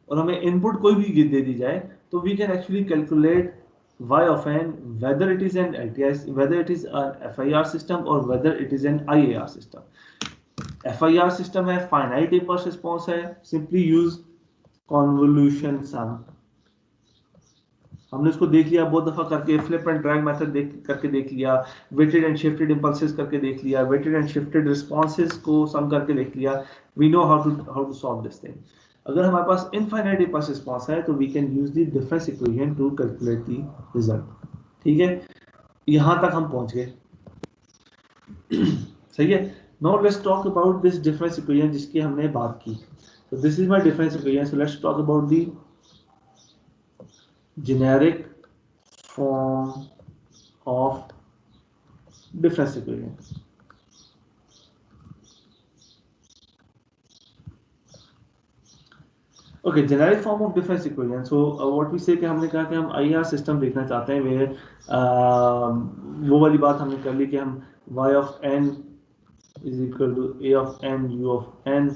और हमें इनपुट कोई भी दे दी जाए तो we can actually calculate y of n whether it is an LTI, whether it is an FIR system or whether it is an IAR system. FIR system है finite impulse response है, simply use convolution sum, हमने उसको देख लिया बहुत दफा करके, flip and drag method करके देख लिया, वेटेड एंड शिफ्टेड इंपल्सेस करके देख लिया, वेटेड एंड शिफ्टेड रिस्पॉन्सेज को सम करके देख लिया. We know how to solve this thing. अगर हमारे पास इनफाइनाइट इंपल्स रिस्पॉन्स है तो we can use the difference equation to calculate the result. ठीक है, यहां तक हम पहुंच गए. सही है. Now let's talk about this difference equation जिसकी हमने बात की. So this is my difference equation. So let's talk about the generic form of difference equation. Okay, generic form of difference equation. So what we say कि हमने कहा कि हम IR system देखना चाहते हैं where वो वाली बात हमने कर ली कि हम y of n is equal to a of n u of n,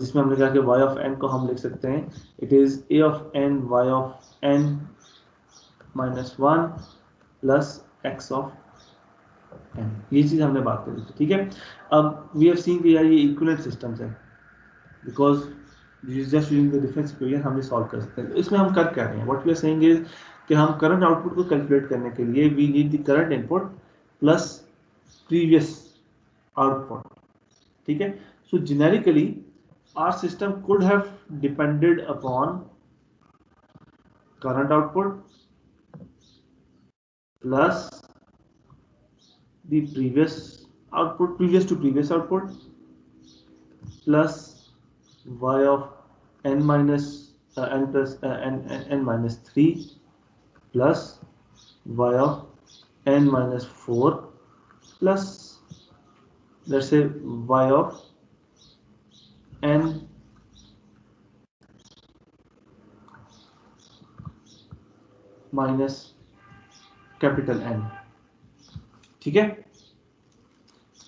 जिसमें हमने कहा कि y of n को हम लिख सकते हैं it is a of n y of n minus 1 plus x of n. ये चीज हमने बात करी थी. ठीक है. अब वी हैव सीन कि यार ये इक्विवेलेंट सिस्टम्स है because just using the difference equation हम ये सॉल्व कर सकते हैं. इसमें हम कर क्या रहे हैं, what we are saying is कि हम करंट आउटपुट को कैलकुलेट करने के लिए we need the current input plus previous output. ठीक है. So generically our system could have depended upon current output plus the previous output, previous to previous output, plus y of n minus n plus n minus 3 plus y of n minus 4 plus let's say y of n minus capital N. ठीक है.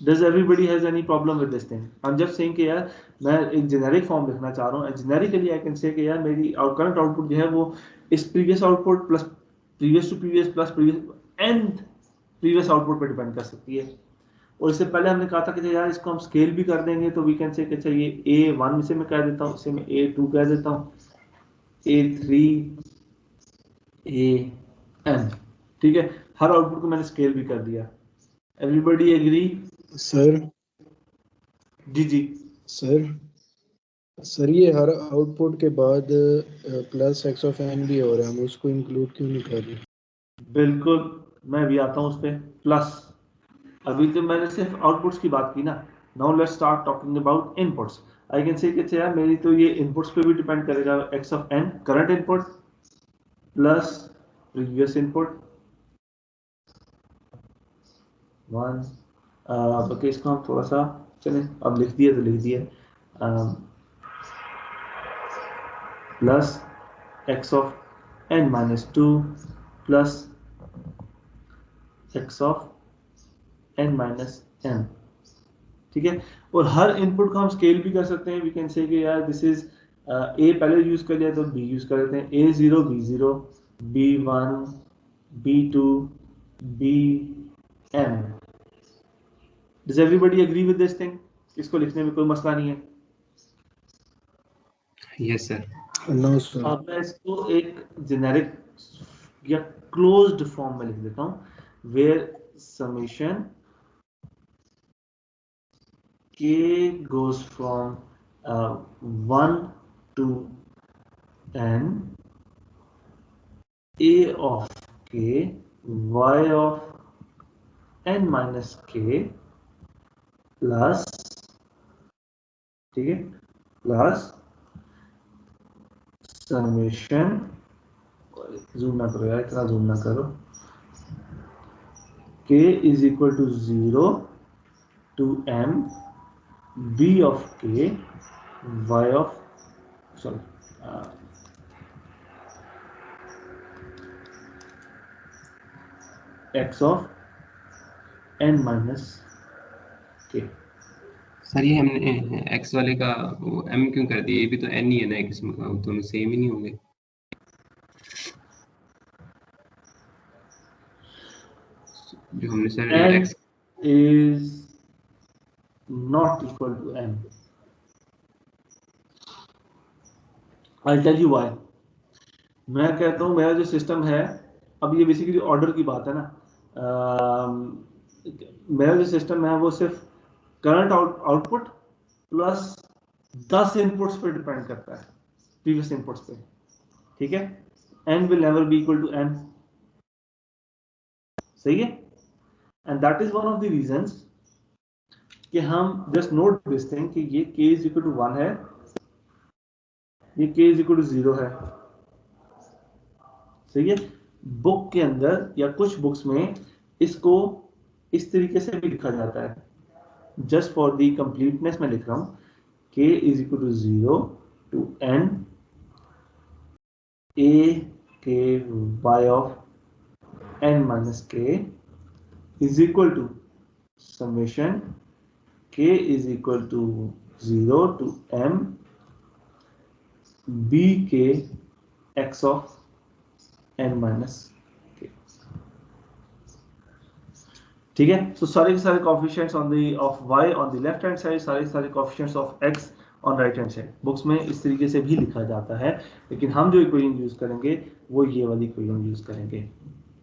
Does everybody has any problem with this thing? I'm just saying कि यार मैं एक generic form लिखना चाह रहा हूँ. जेनेरिकली आई कैन से कि यार मेरी करंट आउटपुट जो है वो इस previous output plus previous to previous plus previous and previous output पर डिपेंड कर सकती है. और इससे पहले हमने कहा था कि यार इसको हम स्केल भी कर देंगे तो वी कैन से कि अच्छा ये A1 इसे मैं कह देता हूँ, इसे मैं A2 कह देता हूँ, A3 AN. ठीक है. हर आउटपुट को मैंने स्केल भी कर दिया. Everybody agree? सर जी जी सर ये हर आउटपुट के बाद प्लस x ऑफ n भी हो रहा है, हम उसको इंक्लूड क्यों नहीं कर रहे? बिल्कुल, मैं भी आता हूँ उस पर. प्लस अभी तो मैंने सिर्फ आउटपुट्स की बात की ना. Now let's start talking about inputs. I can say कि यार मेरी तो ये इनपुट्स पे भी डिपेंड करेगा. x of n current input plus previous input 1. Okay, इसको हम थोड़ा सा चलें, अब लिख दिया तो लिख दिया. Plus x of n minus 2 plus x of n minus n. ठीक है. और हर इनपुट को हम स्केल भी कर सकते हैं. वी कैन से कि यार दिस इज a पहले यूज कर लिया तो b यूज कर लेते हैं. a0 b0 b1 b2 bn. Does everybody agree with this thing? इसको लिखने में कोई मसला नहीं है. Yes, sir. No sir. अब मैं इसको एक जेनेरिक या क्लोज्ड फॉर्म में लिख देता हूं where summation k goes from 1 to n a of k y of n minus k plus, ठीक है, प्लस समेशन, जूम ना करो यार, इतना जूम ना करो, k is equal to 0 to m b of k y of x of n minus k. Sir ये हमने x वाले का वो m क्यों कर दिया? ये भी तो n ही है ना एक किस्म का, दोनों सेम ही नहीं होंगे? जो हमने sir n x is not equal to m. I'll tell you why. मैं कहता हूँ मेरा जो सिस्टम है, अब ये बेसिकली ऑर्डर की बात है ना, मेरा जो सिस्टम है वो सिर्फ करंट आउटपुट प्लस 10 इनपुट्स पे डिपेंड करता है, प्रीवियस इनपुट्स पे, ठीक है। n will never be equal to n, सही है। And that is one of the reasons कि हम जस्ट नोट दिस थिंग कि ये k is equal to 1 है, ये k is equal to 0 है, सही है। बुक के अंदर या कुछ बुक्स में इसको इस तरीके से भी लिखा जाता है, जस्ट फॉर द कंप्लीटनेस मैं लिख रहा हूं, k is equal to 0 to n a k y of n minus k is equal to summation k is equal to 0 to m b k x of n minus k, ठीक है। सो सारे के सारे coefficients on the of y on the left hand side, सारे सारे coefficients of x on right hand side. Books में इस तरीके से भी लिखा जाता है, लेकिन हम जो इक्वेशन यूज करेंगे वो ये वाली इक्वेशन यूज करेंगे,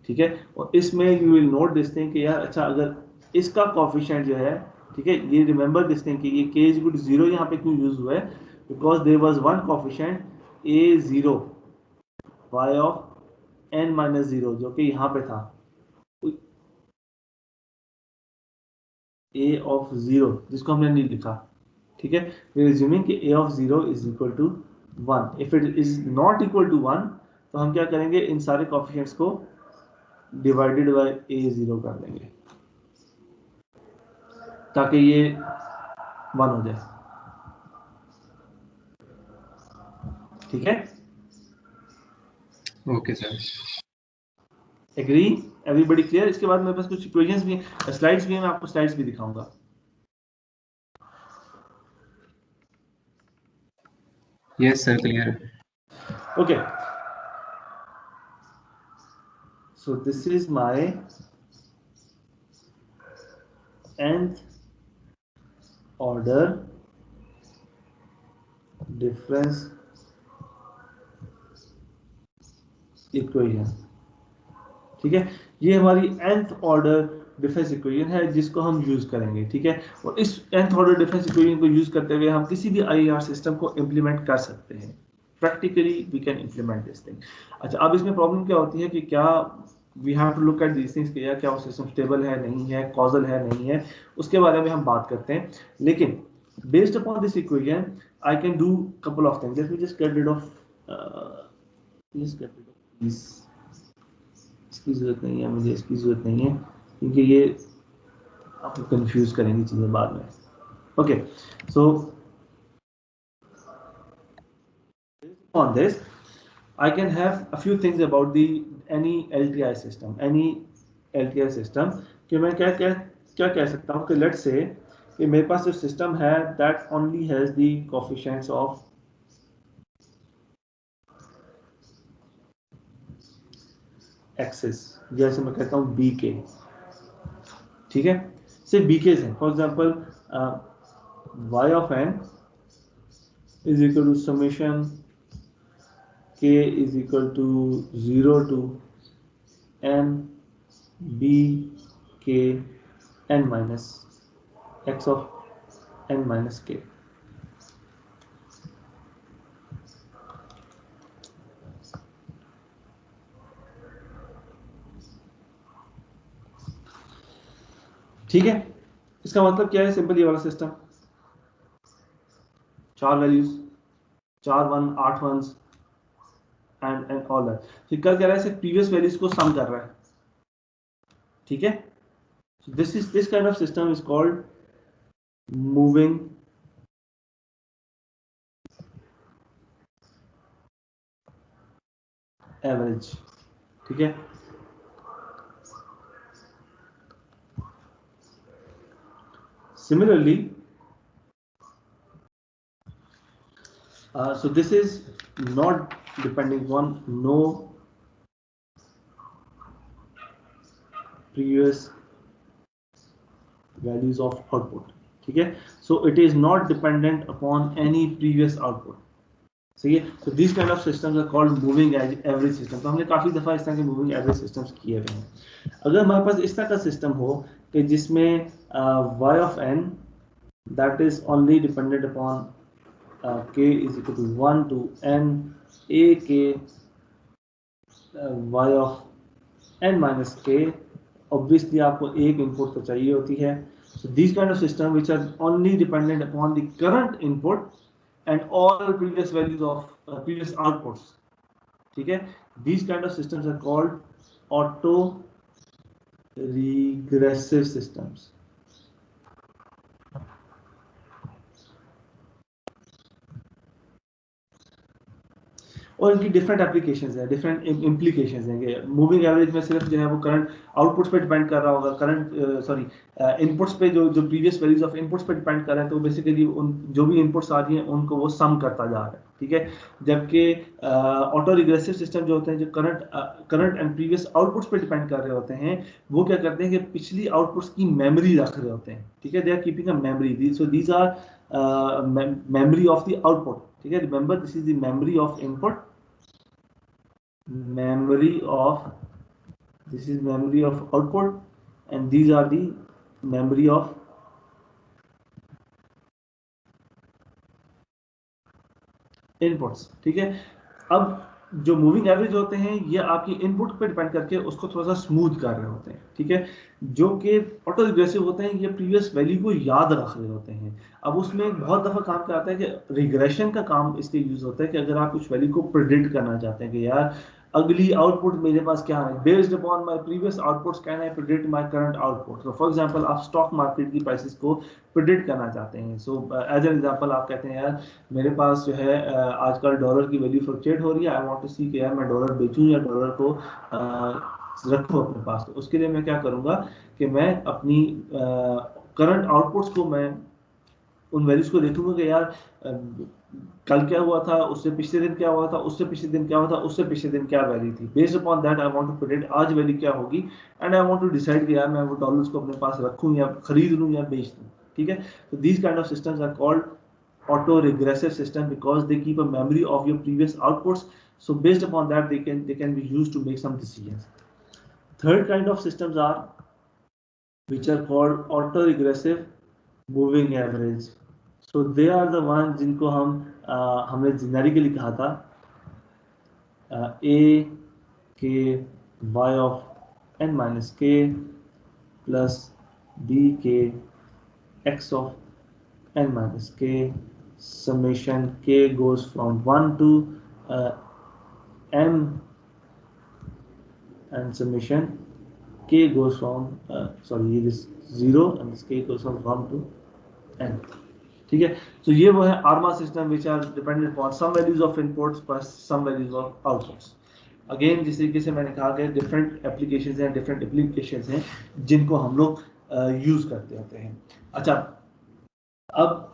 ठीक है। और इसमें you will note this thing कि यार अच्छा अगर इसका कोएफिशिएंट जो है, ठीक है, ये रिमेंबर दिस थिंग कि ये k is equal to 0 यहाँ पे क्यों यूज हुआ है, because there was one coefficient a0 y of n minus 0 जो कि यहाँ पे था, a of 0 जिसको हमने नहीं लिखा, ठीक है। वी आर अज्यूमिंग कि a of 0 is equal to 1। If it is not equal to 1 तो हम क्या करेंगे, इन सारे कोएफिशिएंट्स को डिवाइडेड बाय a0 कर देंगे ताकि ये 1 हो जाए, ठीक है। Okay sir. Agree, everybody clear. इसके बाद मेरे पास कुछ इक्वेशंस भी, स्लाइड्स भी हैं, मैं आपको स्लाइड्स भी दिखाऊंगा। Yes sir, clear. Okay, so this is my nth order difference equation, ठीक है। ये हमारी nth ऑर्डर डिफरेंस इक्वेशन है जिसको हम यूज करेंगे, ठीक है। और इस nth ऑर्डर डिफरेंस इक्वेशन को यूज करते हुए हम किसी भी आईआर सिस्टम को इंप्लीमेंट कर सकते हैं, practically we can implement this thing. अच्छा, अब इसमें प्रॉब्लम क्या होती है कि क्या we have to look at these things कि क्या वो सिस्टम स्टेबल है नहीं है, कॉजल है नहीं है, उसके बारे में हम बात करते हैं। लेकिन based upon this equation I can do couple of things. Let me just get rid of this, इसकी जरूरत नहीं है मुझे, इसकी जरूरत नहीं है क्योंकि ये आपको कंफ्यूज करेंगी चीजें बाद में। Okay, so on this I can have a few things about the any LTI system कि मैं क्या क्या क्या कह सकता हूँ कि let's say कि मेरे पास जो सिस्टम है that only has the coefficients of x's, जैसे मैं कहता हूँ bk, ठीक है, सिर्फ bk's हैं। For example y of n is equal to summation k is equal to 0 to n b k n minus x of n minus k, ठीक है। इसका मतलब क्या है, सिंपल ये वाला system 4 values, 4 1 8 1s and all that. फिर कर क्या रहा है, सिर्फ प्रीवियस वैल्यूज को सम कर रहा है, ठीक है। This kind of system is called moving average, ठीक है। Similarly, so this is not depending on no previous values of output, ठीक है। So it is not dependent upon any previous output, सही है। तो these kind of systems are called moving average system. तो हमने काफी दफा इस तरह के मूविंग एवरेज सिस्टम्स किए हुए हैं। अगर हमारे पास इस तरह का सिस्टम हो कि जिसमें y of n that is only dependent upon k is equal to 1 to n a k y of n minus k, obviously आपको एक इनपुट तो चाहिए होती है। So these kind of system which are only dependent upon the current input and all previous values of previous outputs, ठीक है, these kind of systems are called auto regressive systems। और इनकी डिफरेंट एप्लीकेशंस हैं, different implications हैं। Moving average में सिर्फ जो है वो करंट आउटपुट्स पे डिपेंड कर रहा होगा, करंट इनपुट्स पे जो प्रीवियस वैल्यूज ऑफ इनपुट्स पे डिपेंड कर रहे हैं, तो बेसिकली उन जो भी इनपुट्स आ रही हैं उनको वो सम करता जा रहा है, ठीक है। जबकि ऑटो रिग्रेसिव सिस्टम जो होते हैं, जो करंट एंड प्रीवियस आउटपुट्स पे डिपेंड कर रहे होते हैं, वो क्या करते हैं कि पिछली आउटपुट्स की मेमोरी रख रहे होते हैं, ठीक है। They are keeping a memory, so these are memory of the output, ठीक है। Remember this is the memory of input, memory of this is memory of output, and these are the memory of inputs, ठीक है। अब जो moving average होते हैं ये आपकी इनपुट पे डिपेंड करके उसको थोड़ा सा स्मूथ कर रहे होते हैं, ठीक है। जो कि ऑटो रिग्रेसिव होते हैं ये प्रीवियस वैल्यू को याद रख रहे होते हैं। अब उसमें बहुत दफा काम क्या आता है कि रिग्रेशन का काम इसलिए यूज होता है कि अगर आप कुछ वैल्यू को प्रिडिक्ट करना चाहते हैं कि यार अगली आउटपुट मेरे पास क्या है, based upon my previous outputs can I predict my current output. तो फॉर एग्जांपल आप स्टॉक मार्केट की प्राइसेस को प्रिडिक्ट करना चाहते हैं। सो एज एन एग्जांपल आप कहते हैं यार मेरे पास जो है आजकल डॉलर की वैल्यू फ्लक्चुएट हो रही है, आई वांट टू सी कि यार मैं डॉलर बेचूं या डॉलर को रखूं अपने पास। तो उसके लिए मैं क्या करूंगा कि मैं अपनी करंट आउटपुट्स को मैं उन वैल्यूज को देखूंगा कि यार कल क्या हुआ था, उससे पिछले दिन क्या हुआ था, उससे पिछले दिन क्या हुआ था, उससे पिछले दिन क्या वैल्यू थी। Based upon that I want to predict आज वैल्यू क्या होगी, and I want to decide कि यार मैं वो डॉलर्स को अपने पास रखूं या खरीद लूं या बेच दूं, ठीक है। तो these kind of systems are called auto regressive system because they keep a memory of your previous outputs, so based upon that they can be used to make some decisions. Third kind of systems are which are called auto regressive moving average, so they are the ones जिनको हमने generically कहा था a k y of n minus k plus b k x of n minus k summation k goes from 1 to m and summation k goes from sorry this 0 and this k goes from 1 to n, ठीक है। तो ये वो है ARMA system which are dependent upon some values of inputs plus some values of outputs। Again जिस तरीके से मैंने कहा कि डिफरेंट एप्लीकेशंस हैं, डिफरेंट एप्लीकेशंस हैं जिनको हम लोग यूज करते होते हैं। अच्छा, अब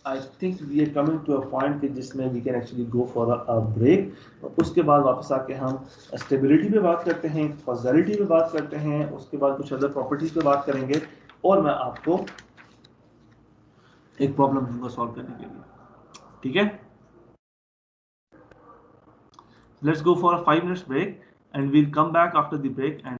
I think we are coming to a point कि जिसमें we can actually go for a break, और उसके बाद वापस आके हम स्टेबिलिटी पे बात करते हैं, कॉजैलिटी पे बात करते हैं, उसके बाद कुछ अदर प्रॉपर्टीज पे बात करेंगे, और मैं आपको एक प्रॉब्लम दूंगा सॉल्व करने के लिए, ठीक है। Let's go for a 5 minutes break and we'll come back after the break and